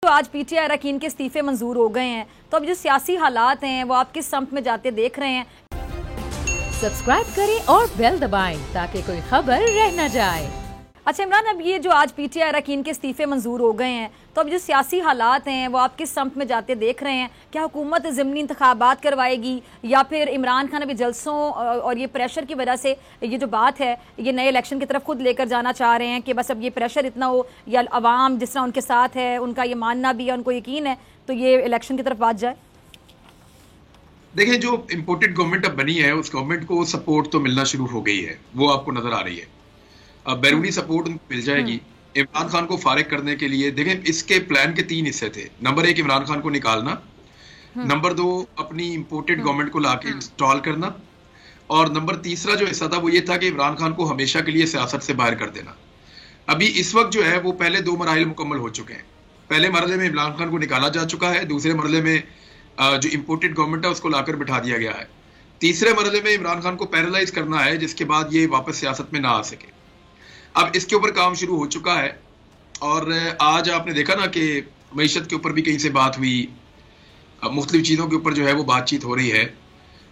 तो आज पीटीआई अरकान के इस्तीफे मंजूर हो गए हैं, तो अब जो सियासी हालात हैं वो आप किस सम्त में जाते देख रहे हैं। सब्सक्राइब करें और बेल दबाएं ताकि कोई खबर रह न जाए। अच्छा इमरान, अब ये जो आज पीटीआई अरकान के इस्तीफे मंजूर हो गए हैं, तो अब जो सियासी हालात हैं वो आप किस सम्त में जाते देख रहे हैं। क्या हुकूमत ज़िमनी इंतखाबात करवाएगी या फिर इमरान खान अभी जलसों और ये प्रेशर की वजह से ये जो बात है ये नए इलेक्शन की तरफ खुद लेकर जाना चाह रहे हैं कि बस अब ये प्रेशर इतना हो या अवाम जिस तरह उनके साथ है उनका ये मानना भी है, उनको यकीन है, तो ये इलेक्शन की तरफ बात जाए। देखिए, जो इम्पोर्टेड गवर्नमेंट अब बनी है उस गवर्नमेंट को सपोर्ट तो मिलना शुरू हो गई है, वो आपको नजर आ रही है। अब बैरूनी सपोर्ट उनको मिल जाएगी इमरान खान को फारिग करने के लिए। देखें, इसके प्लान के 3 हिस्से थे। नंबर 1 इमरान खान को निकालना, नंबर 2 अपनी इम्पोर्टेड गवर्नमेंट को लाके इंस्टॉल करना, और नंबर 3 जो हिस्सा था वो ये था कि इमरान खान को हमेशा के लिए सियासत से बाहर कर देना। अभी इस वक्त जो है वो पहले 2 मराहिल मुकम्मल हो चुके हैं। पहले मरहले में इमरान खान को निकाला जा चुका है, दूसरे मरहले में जो इम्पोर्टेड गवर्नमेंट है उसको लाकर बिठा दिया गया है, तीसरे मरहले में इमरान खान को पैरालाइज करना है जिसके बाद ये वापस सियासत में ना आ सके। अब इसके ऊपर काम शुरू हो चुका है और आज आपने देखा ना कि मईशत के ऊपर भी कहीं से बात हुई, मुख्तलिफ चीज़ों के ऊपर जो है वो बातचीत हो रही है,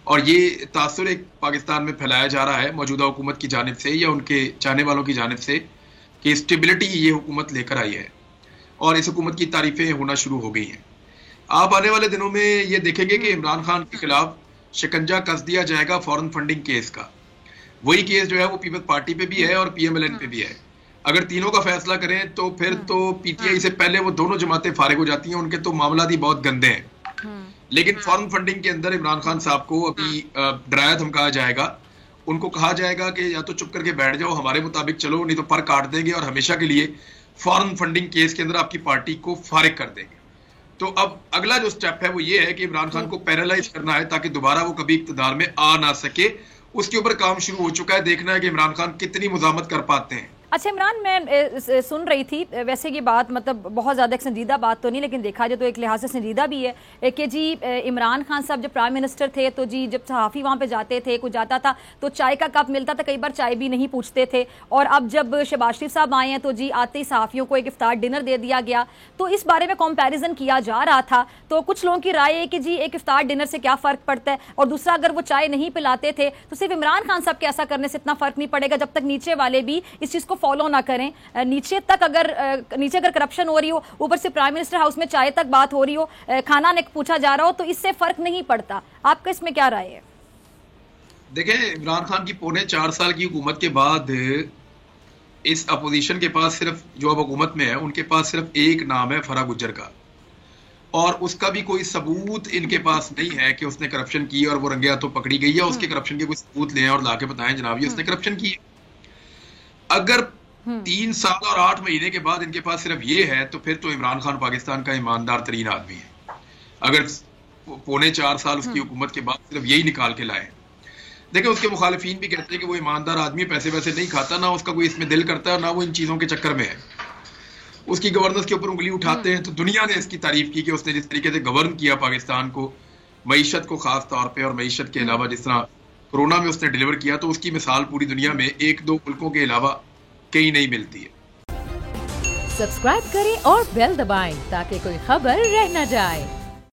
और ये तासुर एक पाकिस्तान में फैलाया जा रहा है मौजूदा हुकूमत की जानिब से या उनके चाहने वालों की जानिब से कि स्टेबिलिटी ये हुकूमत लेकर आई है और इस हुकूमत की तारीफें होना शुरू हो गई हैं। आप आने वाले दिनों में ये देखेंगे कि इमरान खान के खिलाफ शिकंजा कस दिया जाएगा फॉरेन फंडिंग केस का। वही केस जो है वो पीपल्स पार्टी पे भी है और पीएमएलएन पे भी है। अगर तीनों का फैसला करें तो फिर तो पीटीआई से पहले वो दोनों जमातें फारिग हो जाती हैं, उनके तो मामला ही बहुत गंदे हैं। लेकिन फॉरेन फंडिंग के अंदर इमरान खान साहब को अभी डराया धमकाया जाएगा। उनको कहा जाएगा कि या तो चुप करके बैठ जाओ, हमारे मुताबिक चलो, नहीं तो पर काट देंगे और हमेशा के लिए फॉरेन फंडिंग केस के अंदर आपकी पार्टी को फारिग कर देंगे। तो अब अगला जो स्टेप है वो ये है कि इमरान खान को पैरालाइज करना है ताकि दोबारा वो कभी इक्तदार में आ ना सके। उसके ऊपर काम शुरू हो चुका है, देखना है कि इमरान खान कितनी मुजामत कर पाते हैं। अच्छा इमरान, मैं सुन रही थी, वैसे ये बात मतलब बहुत ज़्यादा एक संजीदा बात तो नहीं, लेकिन देखा जाए तो एक लिहाज से संजीदा भी है कि जी इमरान खान साहब जब प्राइम मिनिस्टर थे तो जी जब सहाफ़ी वहाँ पे जाते थे, कुछ जाता था तो चाय का कप मिलता था, कई बार चाय भी नहीं पूछते थे। और अब जब शहबाज शरीफ साहब आए हैं तो जी आते ही सहाफ़ियों को एक इफ्तार डिनर दे दिया गया। तो इस बारे में कंपैरिजन किया जा रहा था, तो कुछ लोगों की राय है कि जी एक इफ्तार डिनर से क्या फ़र्क पड़ता है, और दूसरा अगर वो चाय नहीं पिलाते थे तो सिर्फ इमरान खान साहब के ऐसा करने से इतना फ़र्क नहीं पड़ेगा जब तक नीचे वाले भी इस चीज़ को फॉलो ना करें। नीचे अगर करप्शन हो रही हो, ऊपर से प्राइम मिनिस्टर हाउस में चाय तक बात हो रही हो, खाना ने पूछा जा रहा हो, तो इससे फर्क नहीं पड़ता। आपका इसमें क्या राय है? देखें, इमरान खान की पौने 4 साल की हुकूमत के बाद इस अपोजिशन के पास सिर्फ, जो अब हुकूमत में है उनके पास सिर्फ एक नाम है, फराह गुज्जर का, और उसका भी कोई सबूत इनके पास नहीं है कि उसने करप्शन की और वो रंगे हाथों पकड़ी गई है। उसके करप्शन के कोई सबूत लें और लाके बताएं जनाब ये उसने करप्शन की। अगर 3 साल और 8 महीने के बाद इनके पास सिर्फ ये है तो फिर तो इमरान खान पाकिस्तान का ईमानदार तरीन आदमी है। अगर पौने 4 साल उसकी हुकूमत के बाद सिर्फ यही निकाल के लाए। देखिए, उसके मुखालिफिन भी कहते हैं कि वो ईमानदार आदमी, पैसे वैसे नहीं खाता, ना उसका कोई इसमें दिल करता है, ना वो इन चीजों के चक्कर में है। उसकी गवर्नेंस के ऊपर उंगली उठाते हैं। तो दुनिया ने इसकी तारीफ की कि उसने जिस तरीके से गवर्न किया पाकिस्तान को, मईशत को खास तौर पर, और मईशत के अलावा जिस तरह कोरोना में उसने डिलीवर किया, तो उसकी मिसाल पूरी दुनिया में 1-2 मुल्कों के अलावा कहीं नहीं मिलती है। सब्सक्राइब करें और बेल दबाएं ताकि कोई खबर रह न जाए।